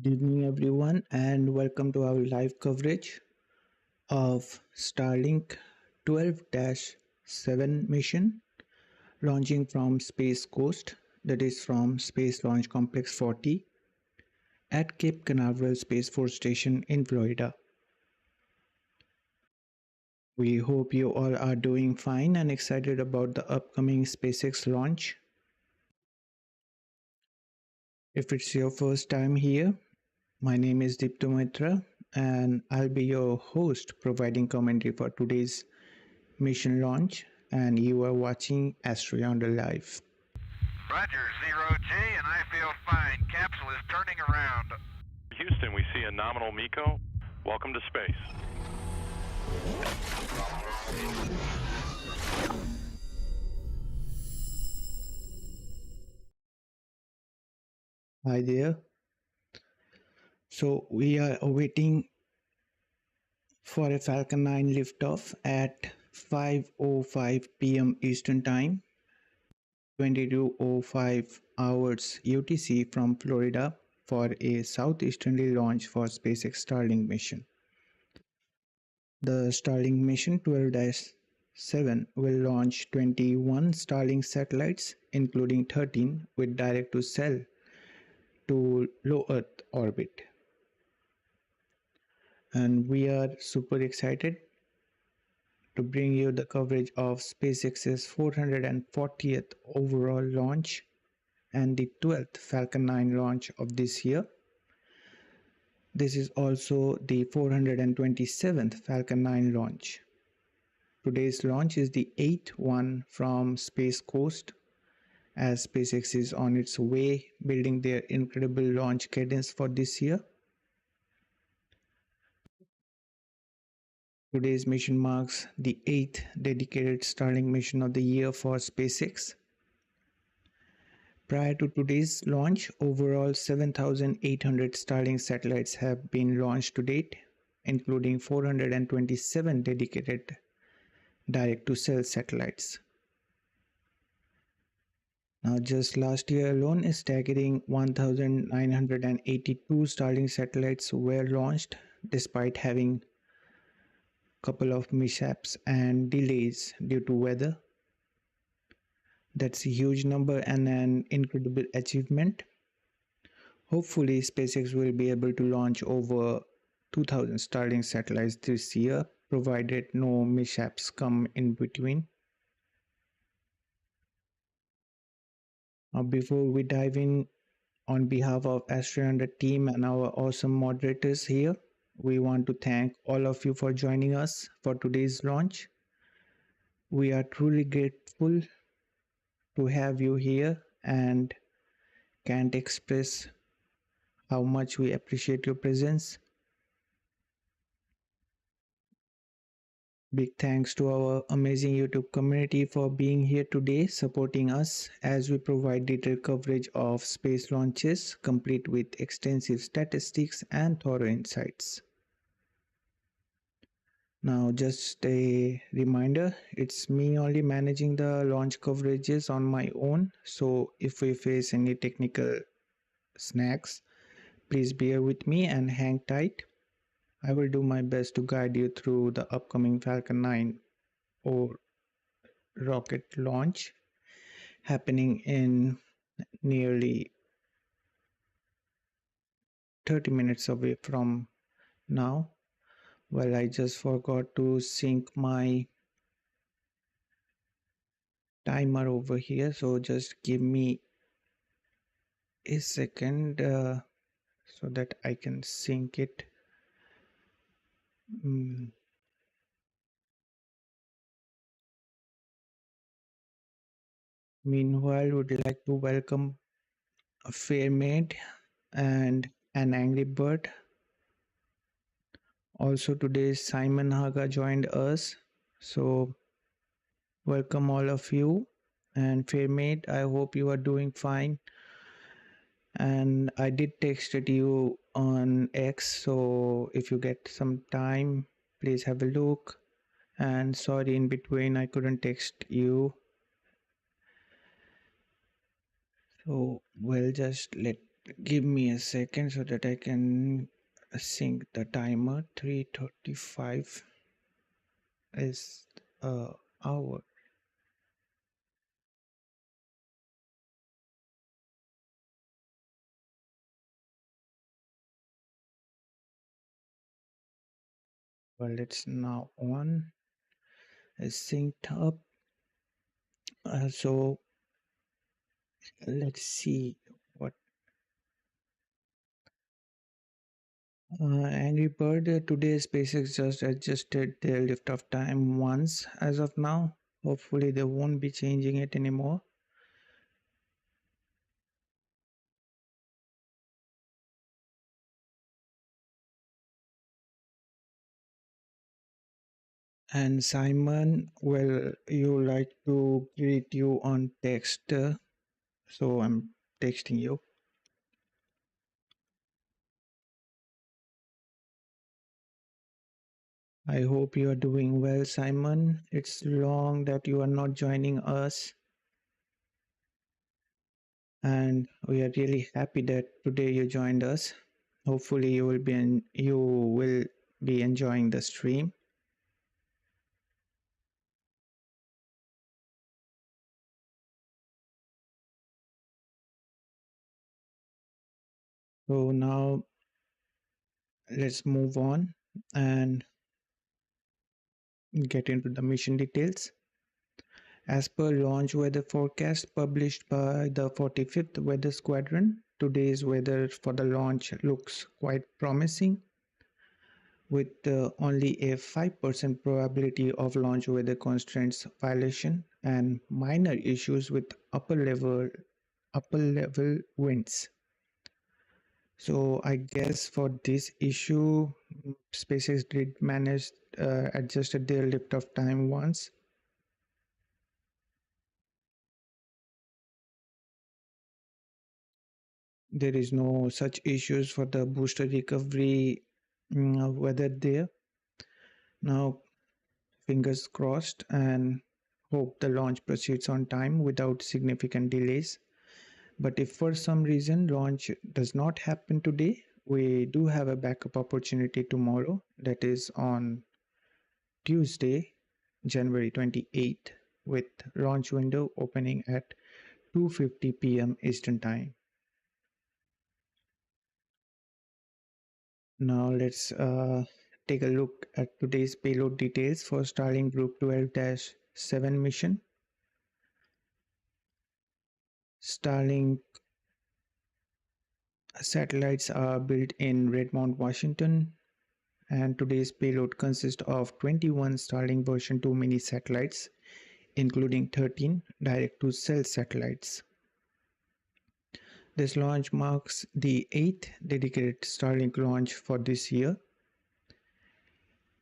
Good evening, everyone, and welcome to our live coverage of Starlink 12-7 mission launching from Space Coast, that is from Space Launch Complex 40 at Cape Canaveral Space Force Station in Florida. We hope you all are doing fine and excited about the upcoming SpaceX launch. If it's your first time here, my name is Dipta Maitra and I'll be your host providing commentary for today's mission launch, and you are watching AstroYonder live. Roger, 0G, and I feel fine. Capsule is turning around. Houston, we see a nominal MECO. Welcome to space. Hi there. So we are awaiting for a Falcon 9 liftoff at 5:05 p.m. Eastern Time, 22:05 hours UTC from Florida for a southeasterly launch for SpaceX Starlink mission. The Starlink mission 12-7 will launch 21 Starlink satellites, including 13 with direct-to-cell to low Earth orbit. And we are super excited to bring you the coverage of SpaceX's 440th overall launch and the 12th Falcon 9 launch of this year. This is also the 427th Falcon 9 launch. Today's launch is the 8th one from Space Coast, as SpaceX is on its way building their incredible launch cadence for this year. Today's mission marks the 8th dedicated Starlink mission of the year for SpaceX. Prior to today's launch, overall 7,800 Starlink satellites have been launched to date, including 427 dedicated direct-to-cell satellites. Now, just last year alone, a staggering 1,982 Starlink satellites were launched, despite having a couple of mishaps and delays due to weather. That's a huge number and an incredible achievement. Hopefully, SpaceX will be able to launch over 2,000 Starlink satellites this year, provided no mishaps come in between. Now, before we dive in, on behalf of AstroYonder team and our awesome moderators here, we want to thank all of you for joining us for today's launch. We are truly grateful to have you here and can't express how much we appreciate your presence. Big thanks to our amazing YouTube community for being here today, supporting us as we provide detailed coverage of space launches, complete with extensive statistics and thorough insights. Now, just a reminder, it's me only managing the launch coverages on my own, so if we face any technical snags, please bear with me and hang tight. I will do my best to guide you through the upcoming Falcon 9 or rocket launch happening in nearly 30 minutes away from now. Well, I just forgot to sync my timer over here, so just give me a second so that I can sync it. Meanwhile, would like to welcome a fair maid and an angry bird. Also today Simon Haga joined us, so welcome all of you. And fair maid, I hope you are doing fine. And I did text you on X, so if you get some time, please have a look. And sorry in between I couldn't text you. So we'll just let Give me a second so that I can sync the timer. 3:35 is hour. Well, it's now on. It's synced up. So let's see what Angry Bird. Today SpaceX just adjusted their liftoff time once as of now. Hopefully they won't be changing it anymore. And Simon, well, you like to greet you on text, so I'm texting you. I hope you are doing well, Simon. It's long that you are not joining us, and we are really happy that today you joined us. Hopefully, you will be enjoying the stream. So now let's move on and get into the mission details. As per launch weather forecast published by the 45th Weather Squadron, today's weather for the launch looks quite promising, with only a 5% probability of launch weather constraints violation and minor issues with upper level winds. So I guess for this issue, SpaceX did manage adjusted their liftoff time once. There is no such issues for the booster recovery weather there. Now, fingers crossed and hope the launch proceeds on time without significant delays. But if for some reason launch does not happen today, we do have a backup opportunity tomorrow, that is on Tuesday, January 28th, with launch window opening at 2:50 p.m. Eastern Time. Now let's take a look at today's payload details for Starlink Group 12-7 mission. Starlink satellites are built in Redmond, Washington, and today's payload consists of 21 Starlink version 2 mini satellites, including 13 direct-to-cell satellites. This launch marks the 8th dedicated Starlink launch for this year.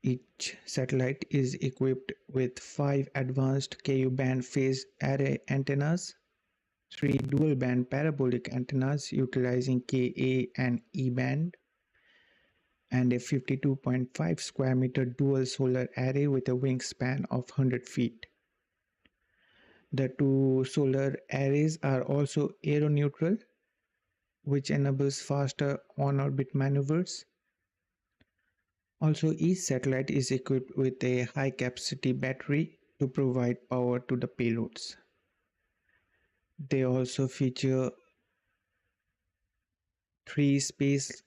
Each satellite is equipped with 5 advanced Ku-band phased array antennas, 3 dual-band parabolic antennas utilizing Ka and E-band, and a 52.5 square meter dual solar array with a wingspan of 100 feet. The 2 solar arrays are also aeroneutral, which enables faster on-orbit maneuvers. Also, each satellite is equipped with a high-capacity battery to provide power to the payloads. They also feature 3 space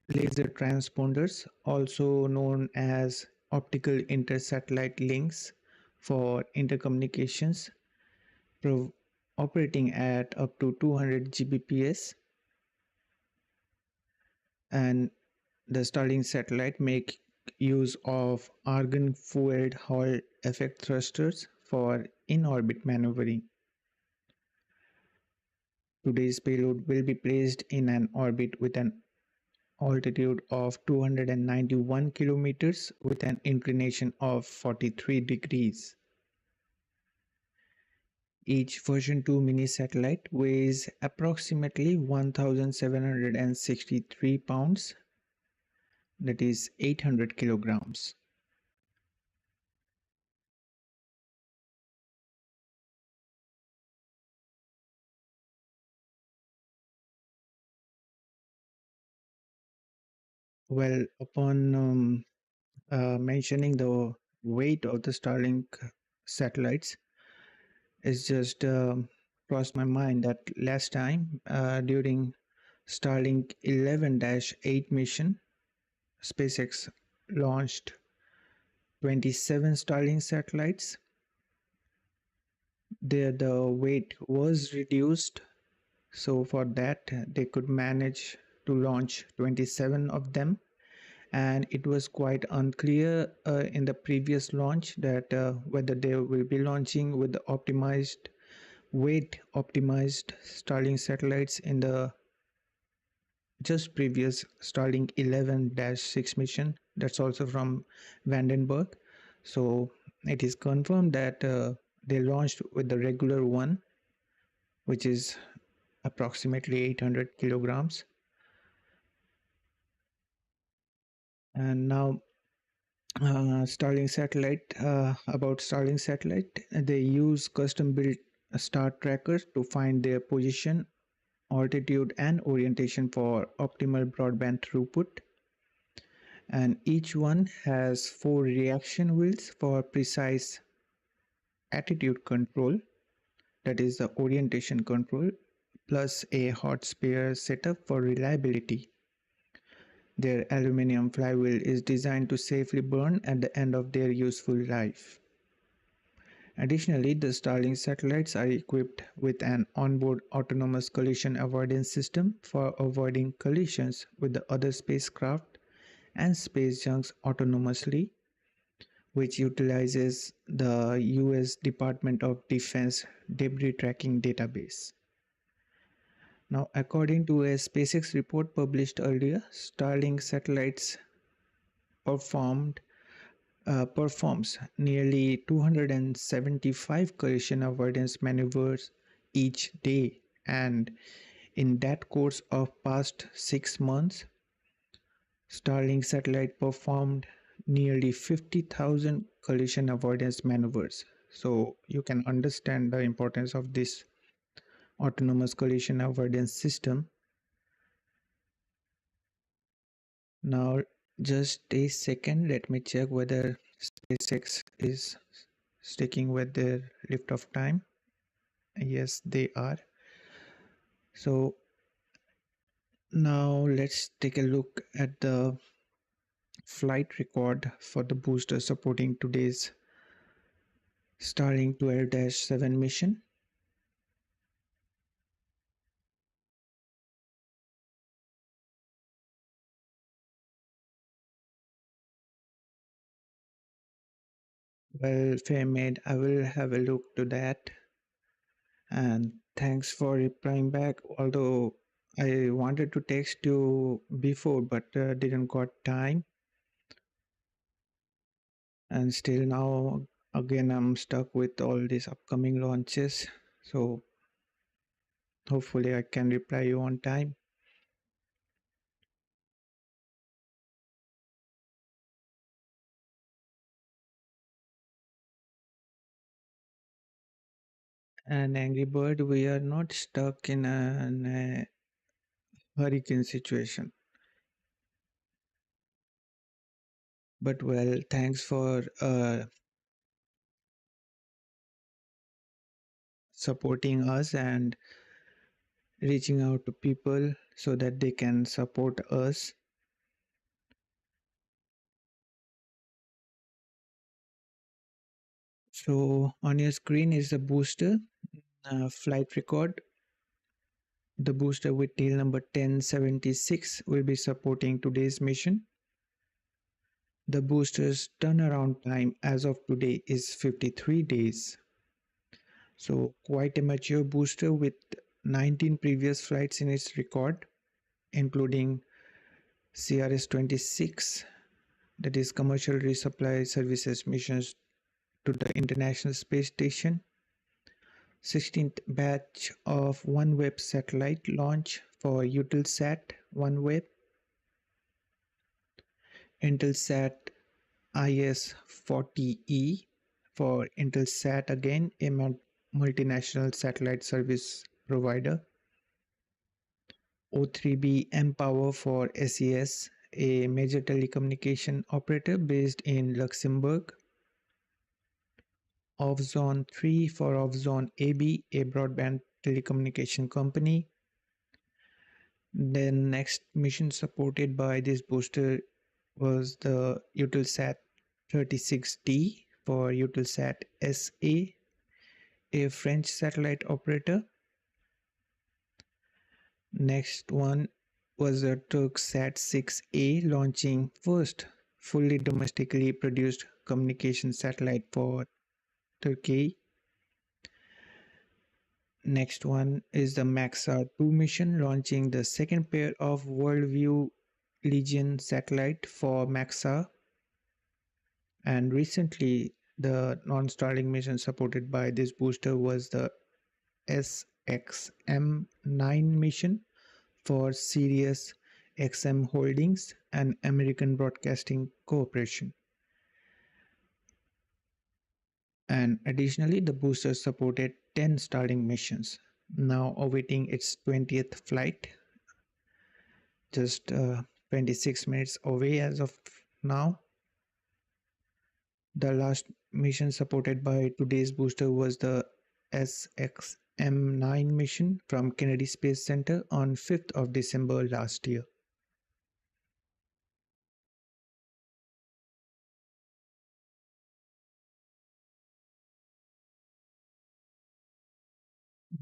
laser transponders, also known as optical inter-satellite links for intercommunications, operating at up to 200 Gbps, and the Starlink satellite make use of argon-fueled Hall effect thrusters for in-orbit maneuvering. Today's payload will be placed in an orbit with an altitude of 291 kilometers with an inclination of 43 degrees. Each version 2 mini satellite weighs approximately 1,763 pounds, that is 800 kilograms. Well, upon mentioning the weight of the Starlink satellites, it's just crossed my mind that last time during Starlink 11-8 mission, SpaceX launched 27 Starlink satellites. There, the weight was reduced, so for that they could manage to launch 27 of them. And it was quite unclear in the previous launch that whether they will be launching with the optimized weight optimized Starlink satellites in the just previous Starlink 11-6 mission. That's also from Vandenberg. So it is confirmed that they launched with the regular one, which is approximately 800 kilograms. And now Starlink satellite, about Starlink satellite, they use custom built star trackers to find their position, altitude and orientation for optimal broadband throughput. And each one has 4 reaction wheels for precise attitude control, that is the orientation control, plus a hot spare setup for reliability. Their aluminum flywheel is designed to safely burn at the end of their useful life. Additionally, the Starlink satellites are equipped with an onboard autonomous collision avoidance system for avoiding collisions with the other spacecraft and space junks autonomously, which utilizes the US Department of Defense debris tracking database. Now, according to a SpaceX report published earlier, Starlink satellites performs nearly 275 collision avoidance maneuvers each day, and in that course of past 6 months, Starlink satellite performed nearly 50,000 collision avoidance maneuvers. So you can understand the importance of this autonomous collision avoidance system. Now, just a second, let me check whether SpaceX is sticking with their liftoff time. Yes, they are. So now let's take a look at the flight record for the booster supporting today's Starlink 12-7 mission. Well, Fairmaid, I will have a look to that. And thanks for replying back. Although I wanted to text you before, but didn't got time. And still now, again, I'm stuck with all these upcoming launches. So hopefully I can reply you on time. And Angry Bird, we are not stuck in a hurricane situation. But well, thanks for supporting us and reaching out to people so that they can support us. So on your screen is the booster flight record. The booster with tail number 1076 will be supporting today's mission. The booster's turnaround time as of today is 53 days. So quite a mature booster with 19 previous flights in its record, including CRS-26, that is Commercial Resupply Services missions to the International Space Station, 16th batch of OneWeb satellite launch for Eutelsat OneWeb, Intelsat IS-40E for Intelsat, again a multinational satellite service provider, O3B mPower for SES, a major telecommunication operator based in Luxembourg. Off-Zone 3 for Off-Zone AB, a broadband telecommunication company. The next mission supported by this booster was the Eutelsat 36D for Eutelsat SA, a French satellite operator. Next one was the Turksat 6A, launching first fully domestically produced communication satellite for Turkey. Next one is the Maxa 2 mission, launching the second pair of Worldview Legion satellite for Maxa. And recently, the non-Starlink mission supported by this booster was the SXM-9 mission for Sirius XM Holdings and American Broadcasting Corporation. And additionally, the booster supported 10 Starlink missions, now awaiting its 20th flight, just 26 minutes away as of now. The last mission supported by today's booster was the SXM-9 mission from Kennedy Space Center on 5th of December last year.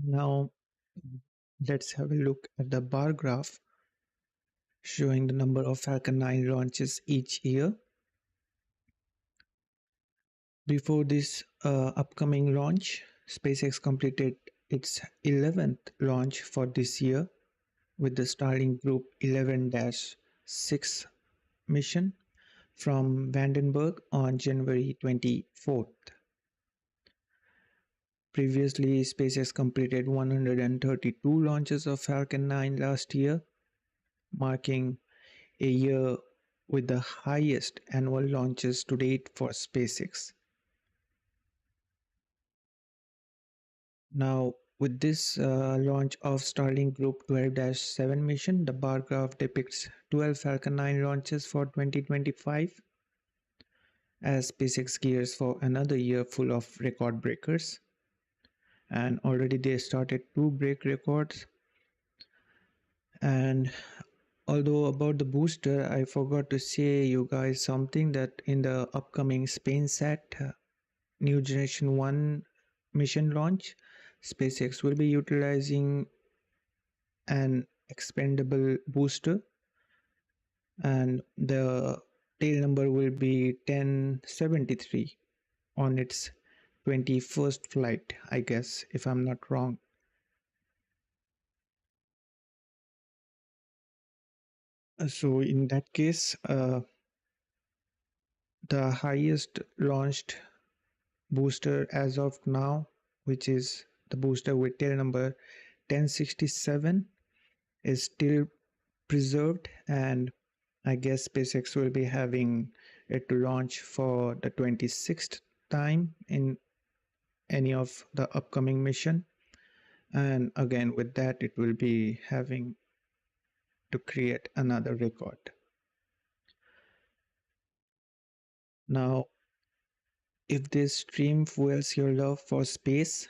Now, let's have a look at the bar graph showing the number of Falcon 9 launches each year. Before this upcoming launch, SpaceX completed its 11th launch for this year with the Starlink Group 11-6 mission from Vandenberg on January 24th. Previously, SpaceX completed 132 launches of Falcon 9 last year, marking a year with the highest annual launches to date for SpaceX. Now, with this launch of Starlink Group 12-7 mission, the bar graph depicts 12 Falcon 9 launches for 2025 as SpaceX gears for another year full of record breakers. And already they started to break records. And although about the booster, I forgot to say you guys something that in the upcoming SpainSat New Generation 1 mission launch, SpaceX will be utilizing an expendable booster, and the tail number will be 1073 on its 21st flight, I guess, if I'm not wrong. So in that case, the highest launched booster as of now, which is the booster with tail number 1067, is still preserved, and I guess SpaceX will be having it to launch for the 26th time in any of the upcoming mission. And again, with that, it will be having to create another record. Now, if this stream fuels your love for space,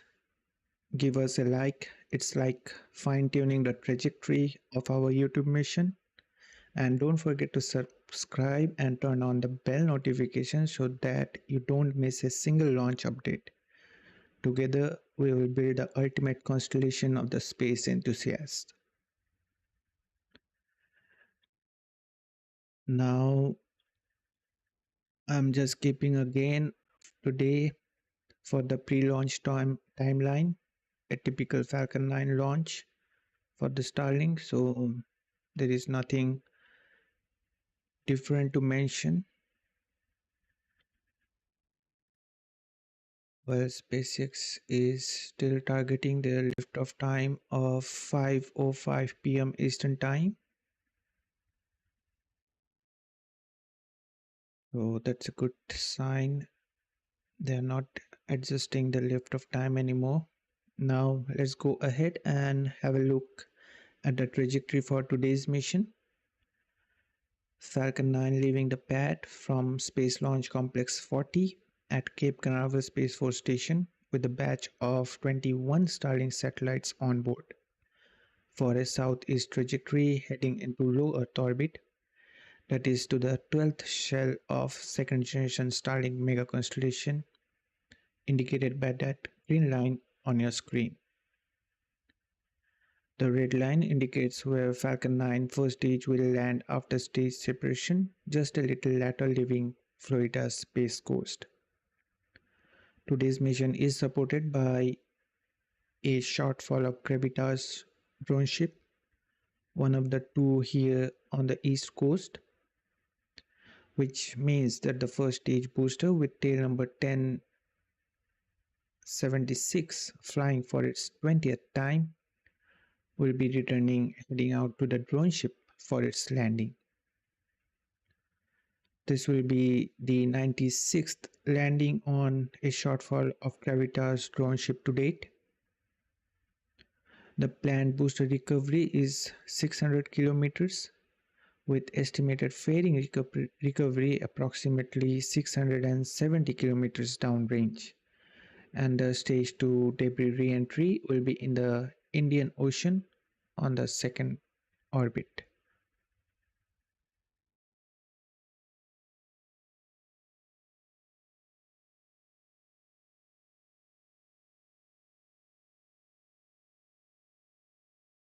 give us a like. It's like fine-tuning the trajectory of our YouTube mission. And don't forget to subscribe and turn on the bell notification so that you don't miss a single launch update. Together, we will build the ultimate constellation of the space enthusiast. Now, I'm just keeping again today for the pre-launch timeline, a typical Falcon 9 launch for the Starlink. So there is nothing different to mention. Well, SpaceX is still targeting their liftoff time of 5:05 p.m. Eastern Time. So that's a good sign. They're not adjusting the liftoff time anymore. Now let's go ahead and have a look at the trajectory for today's mission. Falcon 9 leaving the pad from Space Launch Complex 40 at Cape Canaveral Space Force Station with a batch of 21 Starlink satellites on board for a southeast trajectory heading into low Earth orbit, that is to the 12th shell of second generation Starlink mega constellation, indicated by that green line on your screen. The red line indicates where Falcon 9 first stage will land after stage separation, just a little later leaving Florida's Space Coast. Today's mission is supported by A Shortfall of Gravitas drone ship, one of the two here on the East Coast, which means that the first stage booster with tail number 1076 flying for its 20th time will be returning, heading out to the drone ship for its landing. This will be the 96th landing on A Shortfall of Gravitas drone ship to date. The planned booster recovery is 600 kilometers, with estimated fairing recovery approximately 670 kilometers downrange, and the stage 2 debris re-entry will be in the Indian Ocean on the second orbit.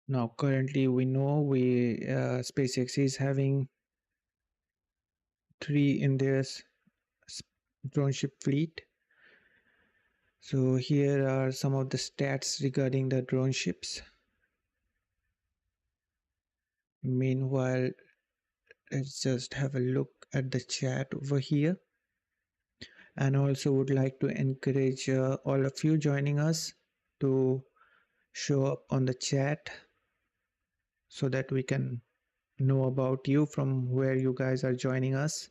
Now currently we know SpaceX is having 3 in their drone ship fleet. So here are some of the stats regarding the drone ships. Meanwhile, let's just have a look at the chat over here, and also would like to encourage all of you joining us to show up on the chat so that we can know about you, from where you guys are joining us,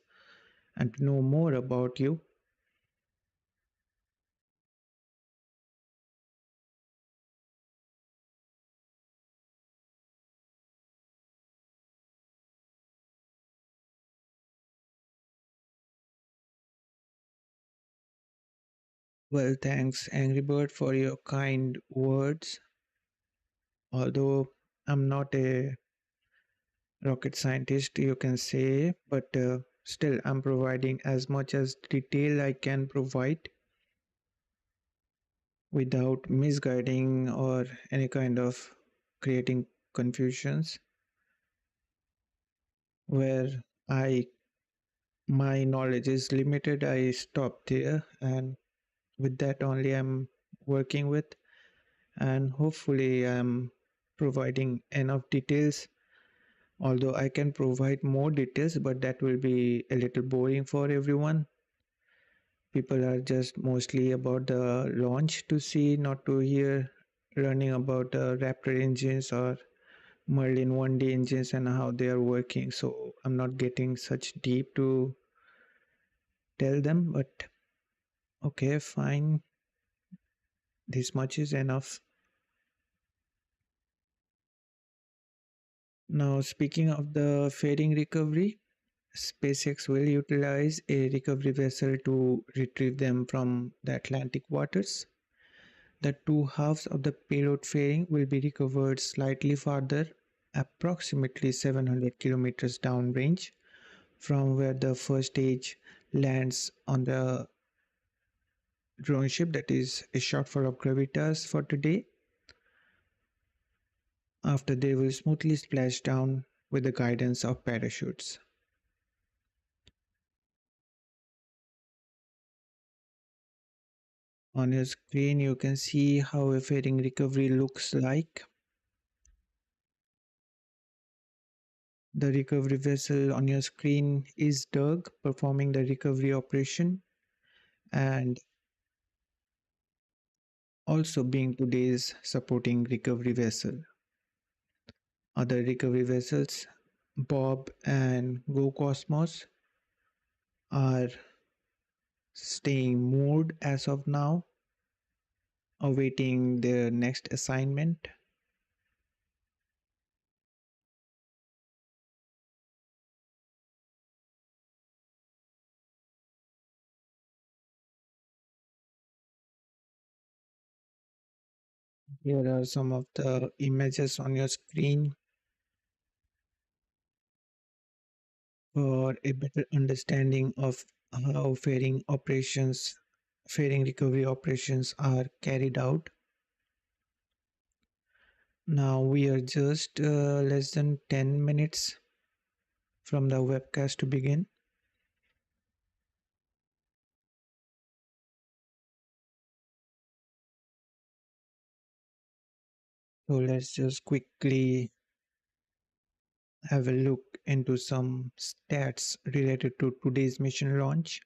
and to know more about you. Well, thanks Angry Bird for your kind words. Although I'm not a rocket scientist, you can say, but still I'm providing as much as detail I can provide without misguiding or any kind of creating confusions. Where my knowledge is limited, I stop there, and with that only I'm working with, and hopefully I'm providing enough details. Although I can provide more details, but that will be a little boring for everyone. People are just mostly about the launch to see, not to hear learning about the Raptor engines or Merlin 1D engines and how they are working. So I'm not getting such deep to tell them, but okay, fine. This much is enough. Now, speaking of the fairing recovery, SpaceX will utilize a recovery vessel to retrieve them from the Atlantic waters. The two halves of the payload fairing will be recovered slightly farther, approximately 700 kilometers downrange from where the first stage lands on the drone ship, that is A Shortfall of Gravitas for today, after they will smoothly splash down with the guidance of parachutes. On your screen you can see how a fairing recovery looks like. The recovery vessel on your screen is Doug performing the recovery operation, and also being today's supporting recovery vessel. Other recovery vessels, Bob and Go Cosmos, are staying moored as of now, awaiting their next assignment. Here are some of the images on your screen. For a better understanding of how fairing recovery operations are carried out. Now we are just less than 10 minutes from the webcast to begin. So let's just quickly have a look into some stats related to today's mission launch.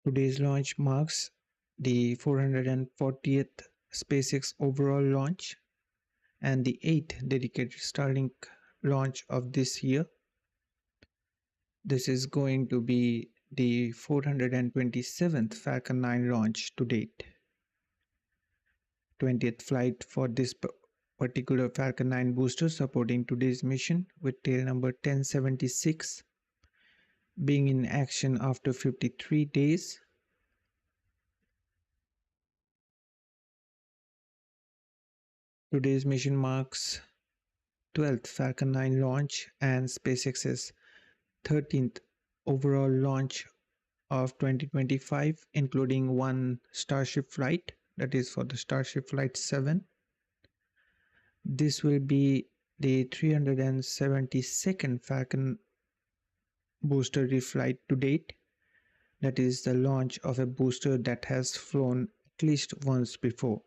Today's launch marks the 440th SpaceX overall launch and the 8th dedicated Starlink launch of this year. This is going to be the 427th Falcon 9 launch to date. 20th flight for this particular Falcon 9 booster supporting today's mission, with tail number 1076 being in action after 53 days. Today's mission marks 12th Falcon 9 launch and SpaceX's 13th overall launch of 2025, including one Starship flight, that is for the Starship Flight 7. This will be the 372nd Falcon booster reflight to date, that is the launch of a booster that has flown at least once before.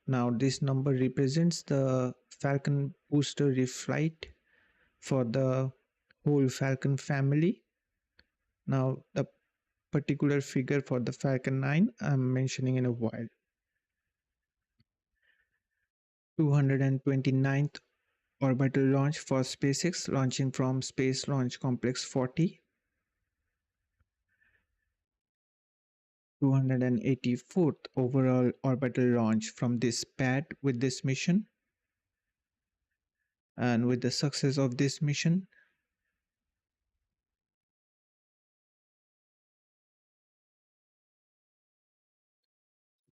Now this number represents the Falcon booster reflight for the whole Falcon family. Now the particular figure for the Falcon 9 I'm mentioning in a while. 229th orbital launch for SpaceX, launching from Space Launch Complex 40. 284th overall orbital launch from this pad with this mission. And with the success of this mission,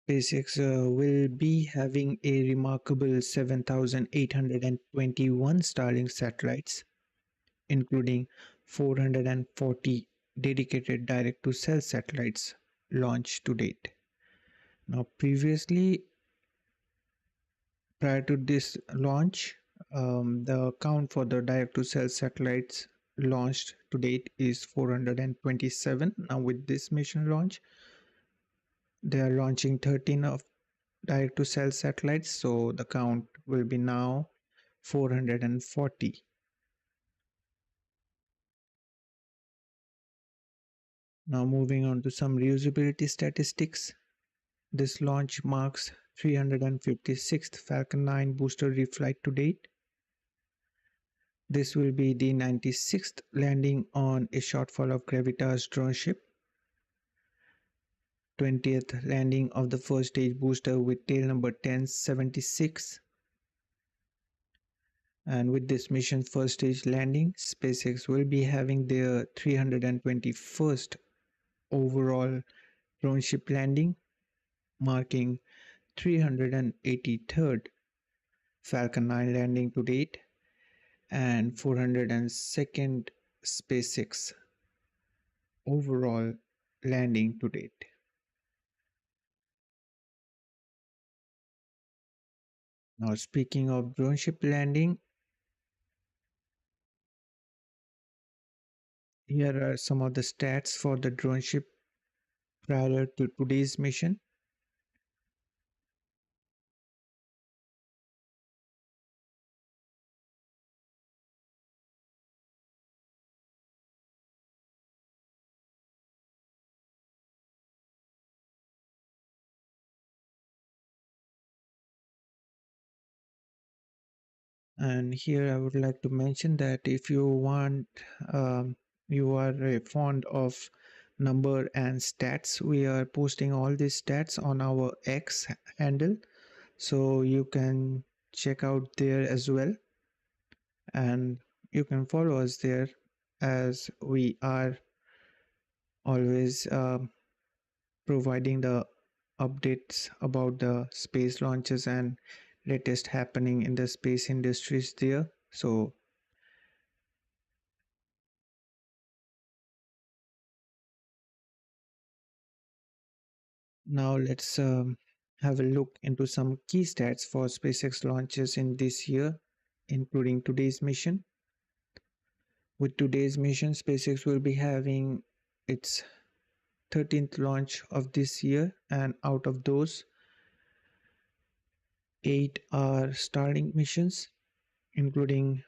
SpaceX will be having a remarkable 7,821 Starlink satellites, including 440 dedicated direct-to-cell satellites launched to date. Now, prior to this launch, the count for the direct-to-cell satellites launched to date is 427. Now, with this mission launch, they are launching 13 of direct-to-cell satellites, so the count will be now 440. Now moving on to some reusability statistics. This launch marks 356th Falcon 9 booster reflight to date. This will be the 96th landing on A Shortfall of Gravitas drone ship, 20th landing of the first stage booster with tail number 1076. And with this mission's first stage landing, SpaceX will be having their 321st overall drone ship landing, marking 383rd Falcon 9 landing to date and 402nd SpaceX overall landing to date. Now speaking of drone ship landing, here are some of the stats for the drone ship prior to today's mission. And here I would like to mention that if you want, you are fond of number and stats, we are posting all these stats on our X handle, so you can check out there as well, and you can follow us there, as we are always providing the updates about the space launches and latest happening in the space industries there. So now let's have a look into some key stats for SpaceX launches in this year, including today's mission. With today's mission, SpaceX will be having its 13th launch of this year, and out of those, 8 are Starlink missions, including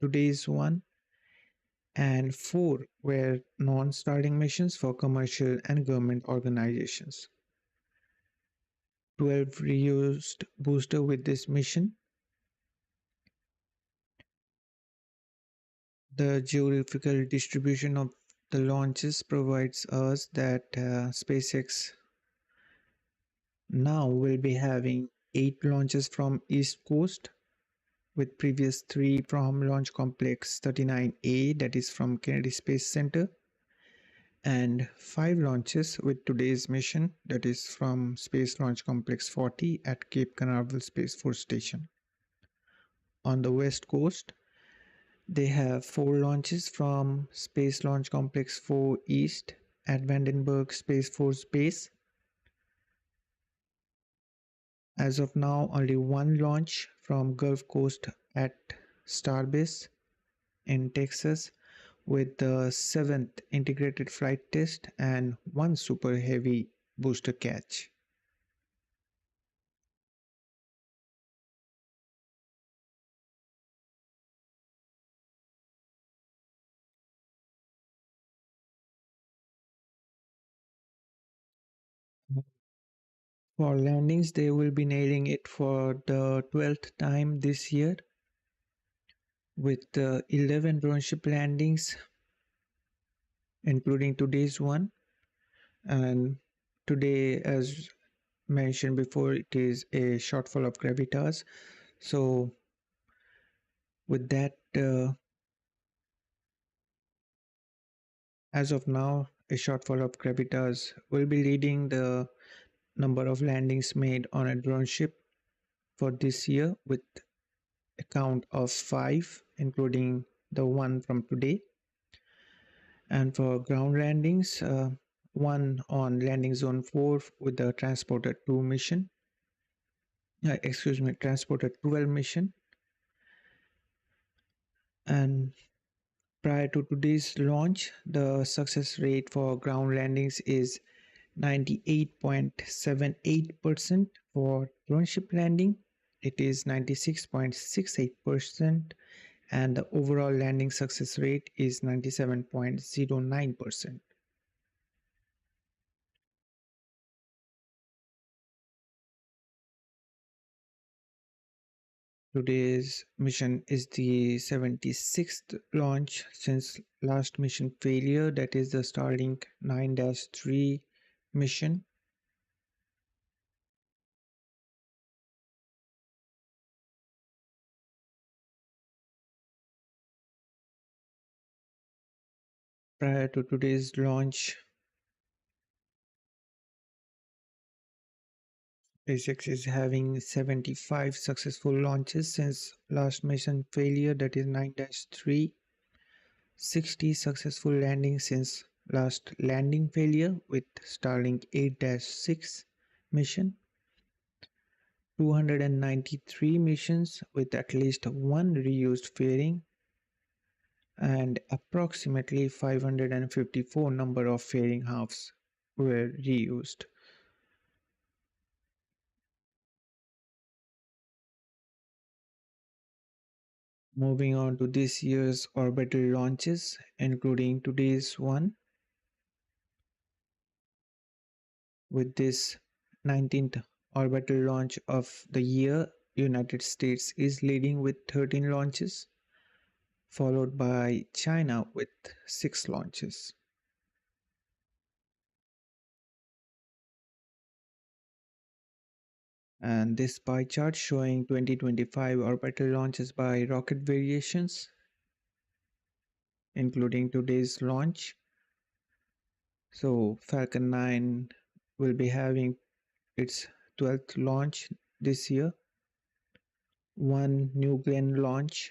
today's one, and 4 were non-Starlink missions for commercial and government organizations. 12 reused booster with this mission. The geographical distribution of the launches provides us that SpaceX now will be having 8 launches from East Coast, with previous 3 from Launch Complex 39A, that is from Kennedy Space Center, and 5 launches with today's mission, that is from Space Launch Complex 40 at Cape Canaveral Space Force Station. On the West Coast, they have 4 launches from Space Launch Complex 4 East at Vandenberg Space Force Base. As of now, only 1 launch from Gulf Coast at Starbase in Texas, with the 7th integrated flight test and 1 super heavy booster catch. For landings, they will be nailing it for the 12th time this year, with 11 drone-ship landings, including today's one. And today, as mentioned before, it is a shortfall of gravitas. So with that, as of now, a shortfall of gravitas will be leading the number of landings made on a drone ship for this year, with a count of 5, including the one from today. And for ground landings, 1 on landing zone 4 with the transporter 2 mission, transporter 12 mission. And prior to today's launch, the success rate for ground landings is 98.78%. For drone ship landing, it is 96.68%, and the overall landing success rate is 97.09%. Today's mission is the 76th launch since last mission failure, that is the Starlink 9-3 mission. Prior to today's launch, SpaceX is having 75 successful launches since last mission failure, that is 9-3, 60 successful landings since last landing failure with Starlink 8-6 mission, 293 missions with at least 1 reused fairing, and approximately 554 number of fairing halves were reused. Moving on to this year's orbital launches, including today's one. With this 19th orbital launch of the year, United States is leading with 13 launches, followed by China with 6 launches. And this pie chart showing 2025 orbital launches by rocket variations, including today's launch. So Falcon 9 will be having its 12th launch this year. One New Glenn launch,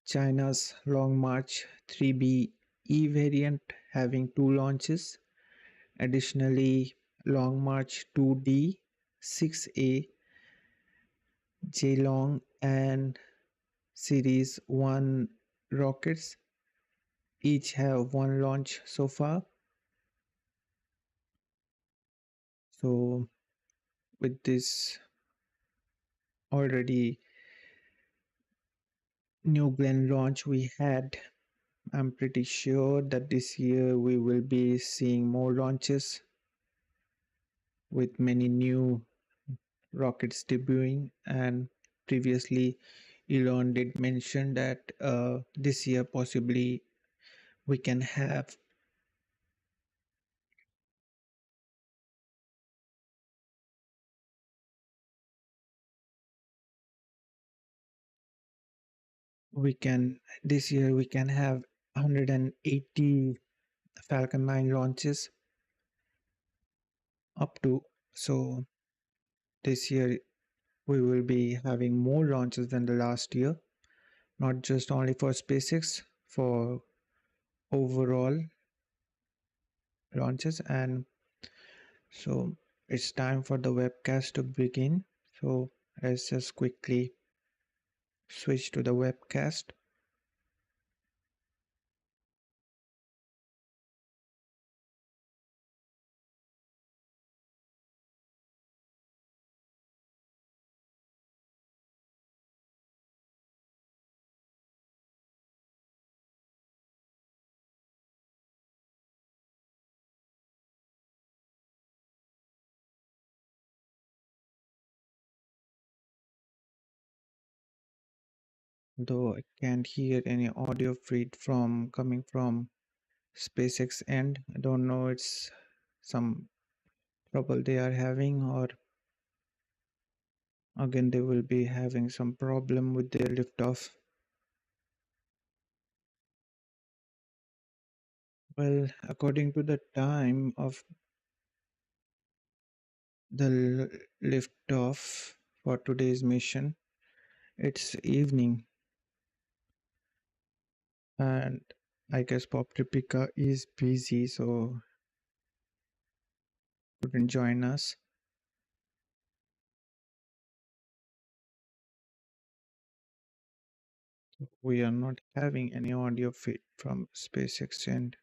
China's Long March 3B E variant having two launches. Additionally, Long March 2D, 6A, J-Long and Series 1 rockets each have one launch so far. So with this already New Glenn launch we had, I'm pretty sure that this year we will be seeing more launches with many new rockets debuting. And previously Elon did mention that this year possibly we can have this year we can have 180 Falcon 9 launches up to. So this year we will be having more launches than the last year, not just only for SpaceX, for overall launches. And so it's time for the webcast to begin. So let's just quickly switch to the webcast. Though I can't hear any audio feed from coming from SpaceX end. I don't know, it's some trouble they are having, or again they will be having some problem with their liftoff. Well, according to the time of the liftoff for today's mission, it's evening, and I guess Pop Tripika is busy, so couldn't join us. We are not having any audio feed from SpaceX end.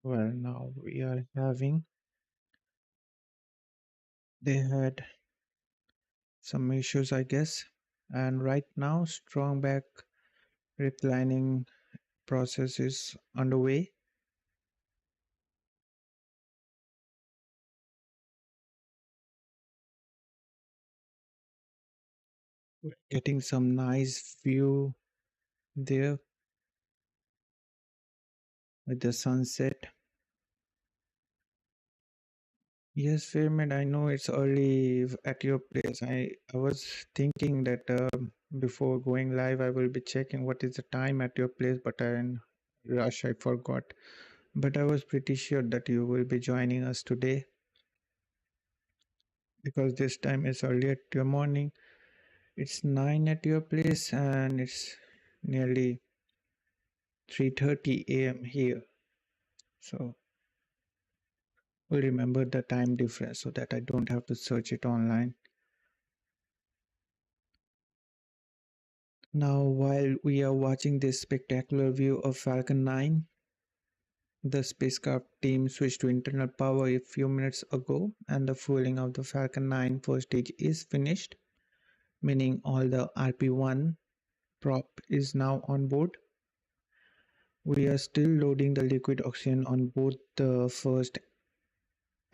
Well, now we are having. They had some issues, I guess, and right now strong back reclining process is underway. We're getting some nice view there with the sunset. Yes, Fairman, I know it's early at your place. I was thinking that before going live, I will be checking what is the time at your place, but in rush, I forgot. But I was pretty sure that you will be joining us today because this time is early at your morning. It's 9 at your place and it's nearly 3:30 a.m. here. So we'll remember the time difference so that I don't have to search it online. Now, while we are watching this spectacular view of Falcon 9, the spacecraft team switched to internal power a few minutes ago, and the fueling of the Falcon 9 first stage is finished, meaning all the RP-1 prop is now on board. We are still loading the liquid oxygen on both the first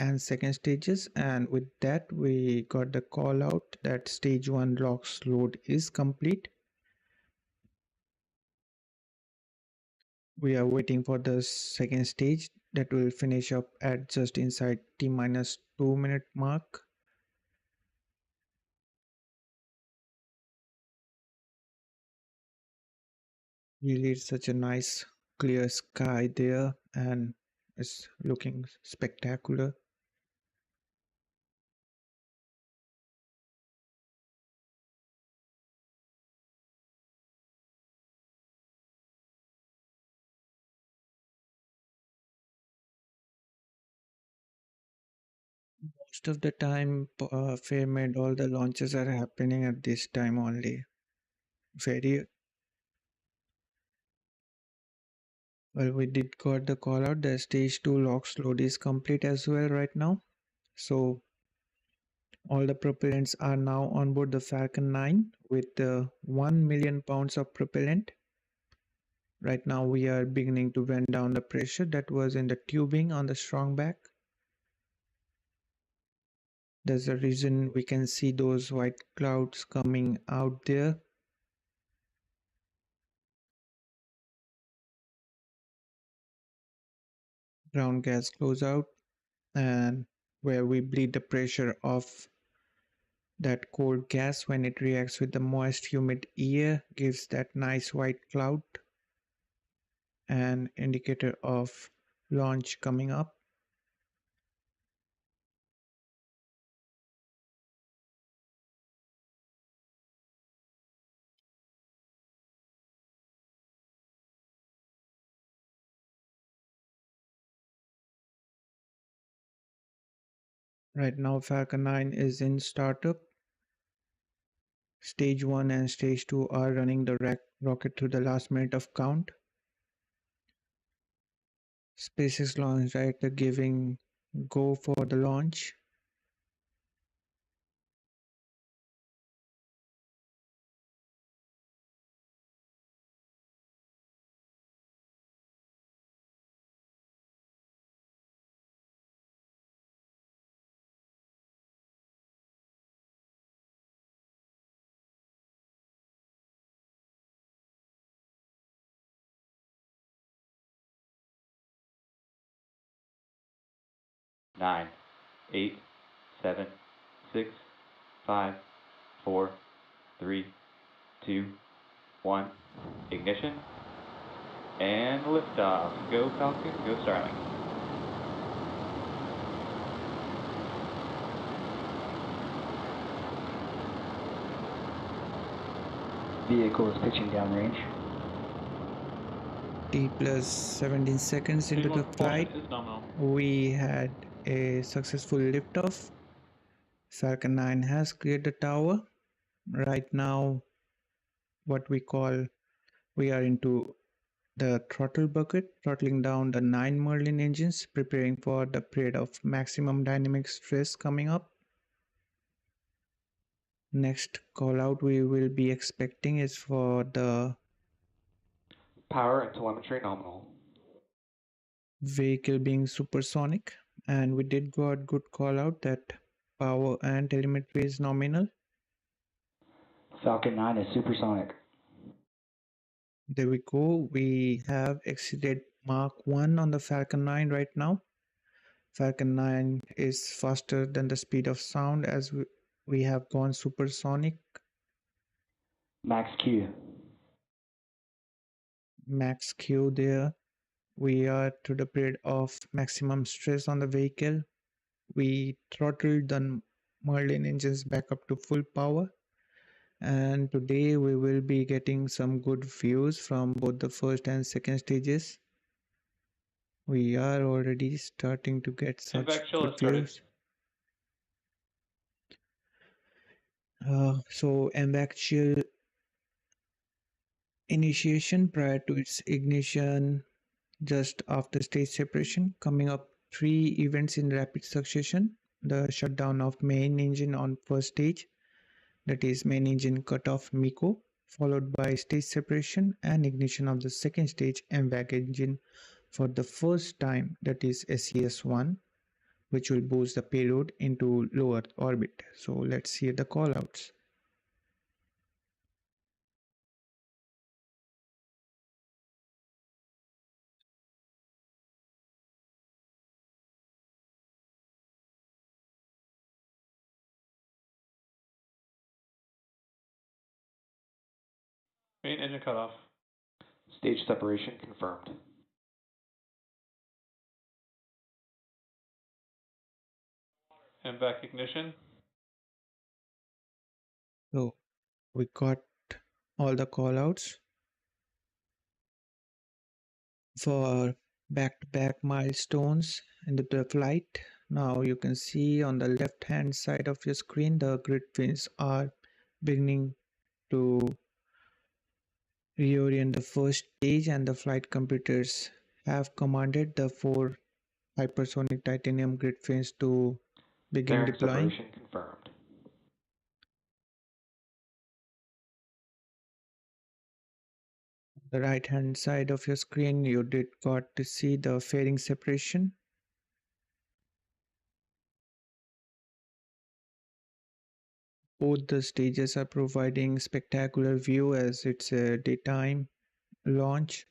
and second stages, and with that we got the call out that stage 1 LOX load is complete. We are waiting for the second stage that will finish up at just inside T-2 minute mark. Really, it's such a nice clear sky there and it's looking spectacular. Most of the time, Fairmade, all the launches are happening at this time only. Very well, we did got the call out. The stage 2 LOX load is complete as well right now. So all the propellants are now on board the Falcon 9 with 1 million pounds of propellant. Right now we are beginning to vent down the pressure that was in the tubing on the strong back. There's a reason we can see those white clouds coming out there. Ground gas goes out, and where we bleed the pressure of that cold gas when it reacts with the moist humid air gives that nice white cloud, an indicator of launch coming up. Right now Falcon 9 is in startup. Stage 1 and Stage 2 are running the rocket through the last minute of count. SpaceX launch director giving go for the launch. Nine, 8, 7, 6, 5, 4, 3, 2, 1. Ignition and liftoff. Go Falcon, go Starlink. Vehicle is pitching downrange. T plus 17 seconds into the flight, we had a successful liftoff. Falcon 9 has cleared the tower. Right now, we are into the throttle bucket, throttling down the 9 Merlin engines, preparing for the period of maximum dynamic stress coming up. Next call out we will be expecting is for the Power and telemetry nominal. vehicle being supersonic, and we did got good call out that power and telemetry is nominal. Falcon 9 is supersonic. There we go. We have exceeded Mach 1 on the Falcon 9 right now. Falcon 9 is faster than the speed of sound as we have gone supersonic. Max Q. Max Q there. We are to the period of maximum stress on the vehicle. We throttled the Merlin engines back up to full power. And today we will be getting some good views from both the first and second stages. We are already starting to get such good views. So MVAC chill initiation prior to its ignition just after stage separation, coming up 3 events in rapid succession. The shutdown of main engine on first stage, that is main engine cutoff MECO, followed by stage separation and ignition of the second stage MVAC engine for the first time, that is SES-1, which will boost the payload into low Earth orbit. So let's see the callouts. Main engine cutoff. Stage separation confirmed. And back ignition. So we got all the callouts for back-to-back milestones in the flight. Now you can see on the left hand side of your screen the grid fins are beginning to reorient the first stage, and the flight computers have commanded the 4 hypersonic titanium grid fins to begin Bearing deploying. separation confirmed. The right hand side of your screen you did got to see the fairing separation. Both the stages are providing spectacular view as it's a daytime launch.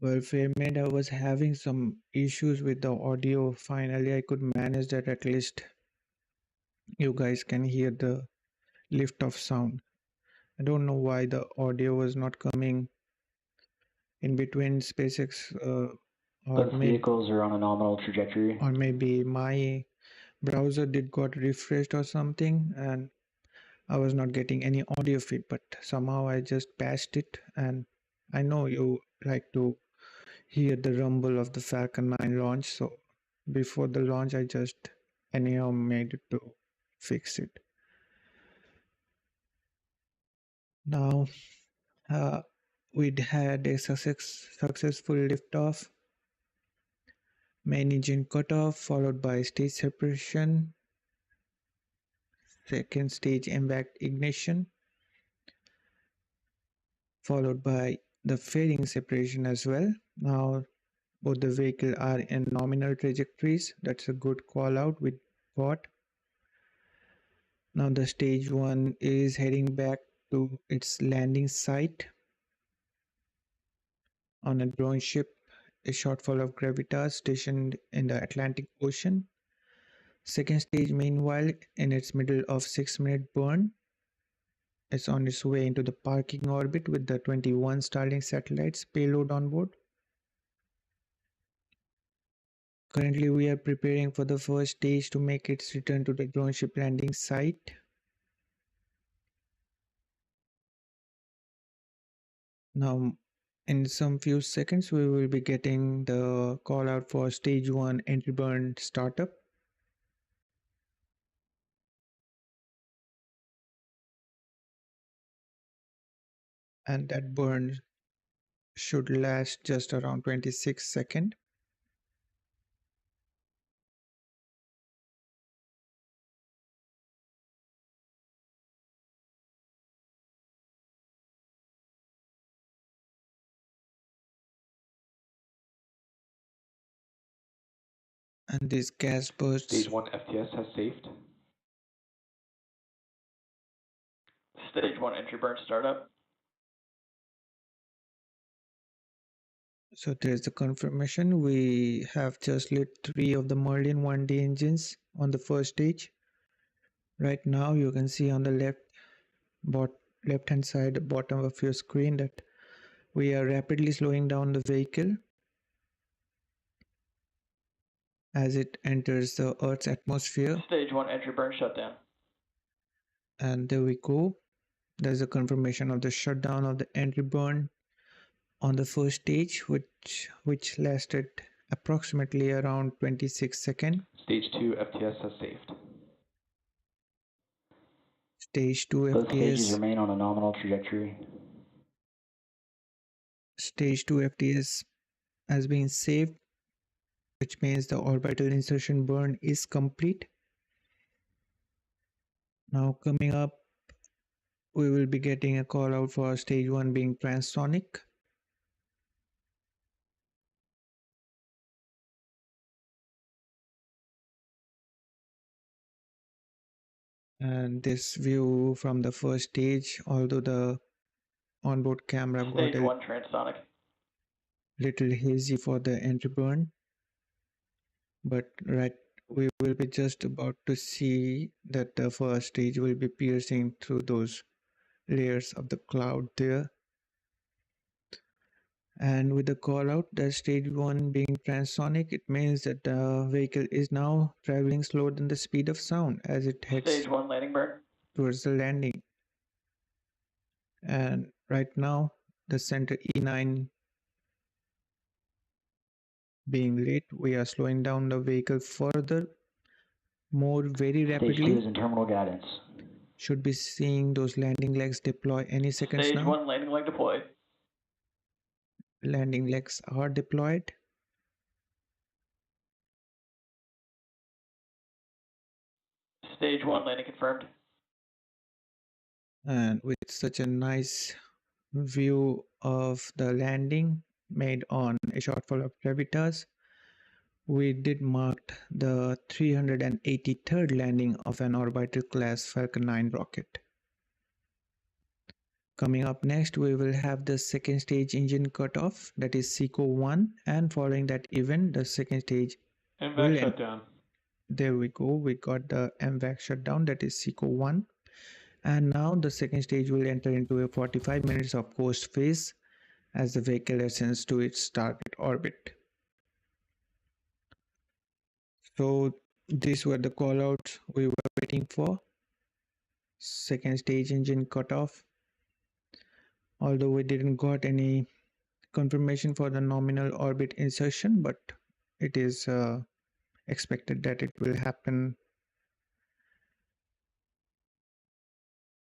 Well, Fairmade, I was having some issues with the audio. Finally, I could manage that at least you guys can hear the liftoff sound. I don't know why the audio was not coming in between SpaceX or Both vehicles are on a nominal trajectory. maybe my browser did got refreshed or something, and I was not getting any audio feed, but somehow I just patched it, and I know you like to hear the rumble of the Falcon 9 launch, so before the launch I just anyhow made it to fix it. Now we'd had a successful liftoff, main engine cutoff followed by stage separation, second stage impact ignition, followed by the fairing separation as well. Now both the vehicles are in nominal trajectories. That's a good call out we got. Now the stage 1 is heading back to its landing site on a drone ship, A Shortfall of Gravitas, stationed in the Atlantic Ocean. Second stage, meanwhile, in its middle of 6-minute burn, is on its way into the parking orbit with the 21 Starlink satellites payload on board. Currently, we are preparing for the first stage to make its return to the drone ship landing site. Now, in some few seconds, we will be getting the call out for stage 1 entry burn startup. And that burn should last just around 26 seconds. And these gas bursts. Stage 1 FTS has safed. Stage 1 entry burn startup. So there's the confirmation. We have just lit 3 of the Merlin 1D engines on the first stage. Right now you can see on the left hand side bottom of your screen that we are rapidly slowing down the vehicle as it enters the Earth's atmosphere. Stage 1 entry burn shutdown. And there we go. There's a confirmation of the shutdown of the entry burn on the first stage, which lasted approximately around 26 seconds. Stage 2 FTS has saved. Stage 2 Both stages FTS. remain on a nominal trajectory. Stage 2 FTS has been saved, which means the orbital insertion burn is complete. Now coming up, we will be getting a call out for stage 1 being transonic. And this view from the first stage, although the onboard camera got Stage a 1 transonic. little hazy for the entry burn, but right we will be just about to see that the first stage will be piercing through those layers of the cloud there. And with the call out that stage 1 being transonic, it means that the vehicle is now traveling slower than the speed of sound as it heads Stage 1 landing burn. towards the landing. And right now, the center E9 being lit, we are slowing down the vehicle further, more very Stage 2 rapidly. is in terminal guidance. Should be seeing those landing legs deploy any seconds Stage now. 1 landing leg deployed. Landing legs are deployed. Stage 1 landing confirmed. And with such a nice view of the landing made on A Shortfall of Gravitas, we did mark the 383rd landing of an orbital class Falcon 9 rocket. Coming up next, we will have the second stage engine cutoff, that is SECO 1, and following that event, the second stage MVAC will end. shutdown. There we go, we got the MVAC shutdown, that is SECO 1. And now the second stage will enter into a 45 minutes of post phase as the vehicle ascends to its target orbit. So these were the callouts we were waiting for. Second stage engine cutoff. Although we didn't got any confirmation for the nominal orbit insertion, but it is expected that it will happen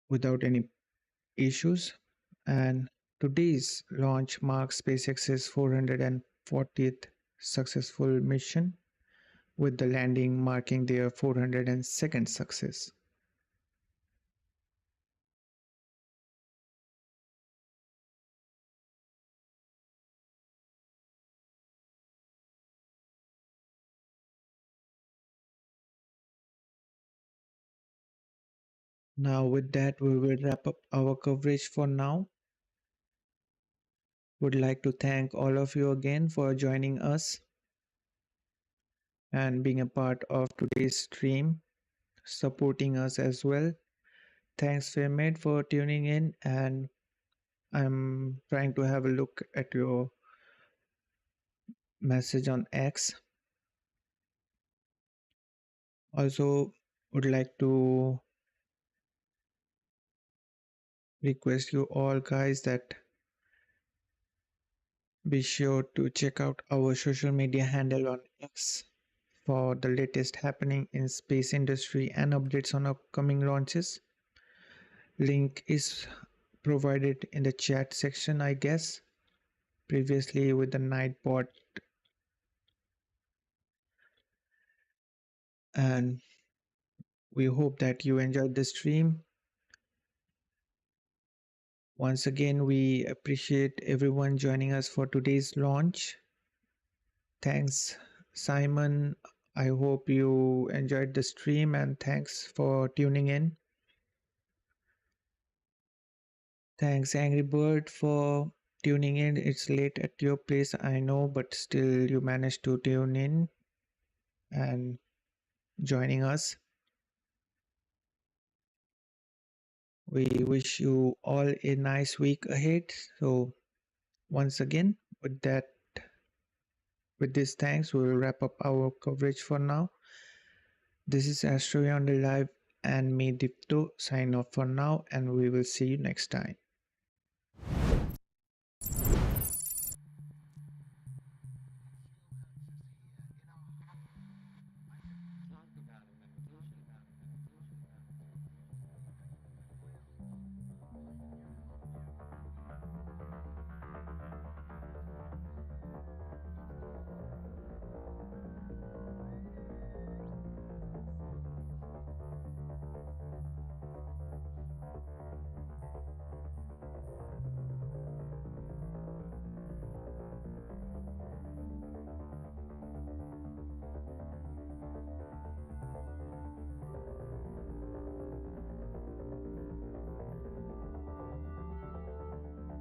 without any issues. And today's launch marks SpaceX's 440th successful mission, with the landing marking their 402nd success. Now with that, we will wrap up our coverage for now. Would like to thank all of you again for joining us and being a part of today's stream, supporting us as well. Thanks Fairmade for tuning in, and I'm trying to have a look at your message on X. Also would like to request you all guys that be sure to check out our social media handle on X for the latest happening in space industry and updates on upcoming launches. Link is provided in the chat section, I guess, previously with the Nightbot. And we hope that you enjoyed the stream. Once again, we appreciate everyone joining us for today's launch. Thanks, Simon. I hope you enjoyed the stream, and thanks for tuning in. Thanks, Angry Bird, for tuning in. It's late at your place, I know, but still you managed to tune in and joining us. We wish you all a nice week ahead. So once again, with this thanks, we will wrap up our coverage for now. This is AstroYonder Live and me, Dipta, sign off for now, and we will see you next time.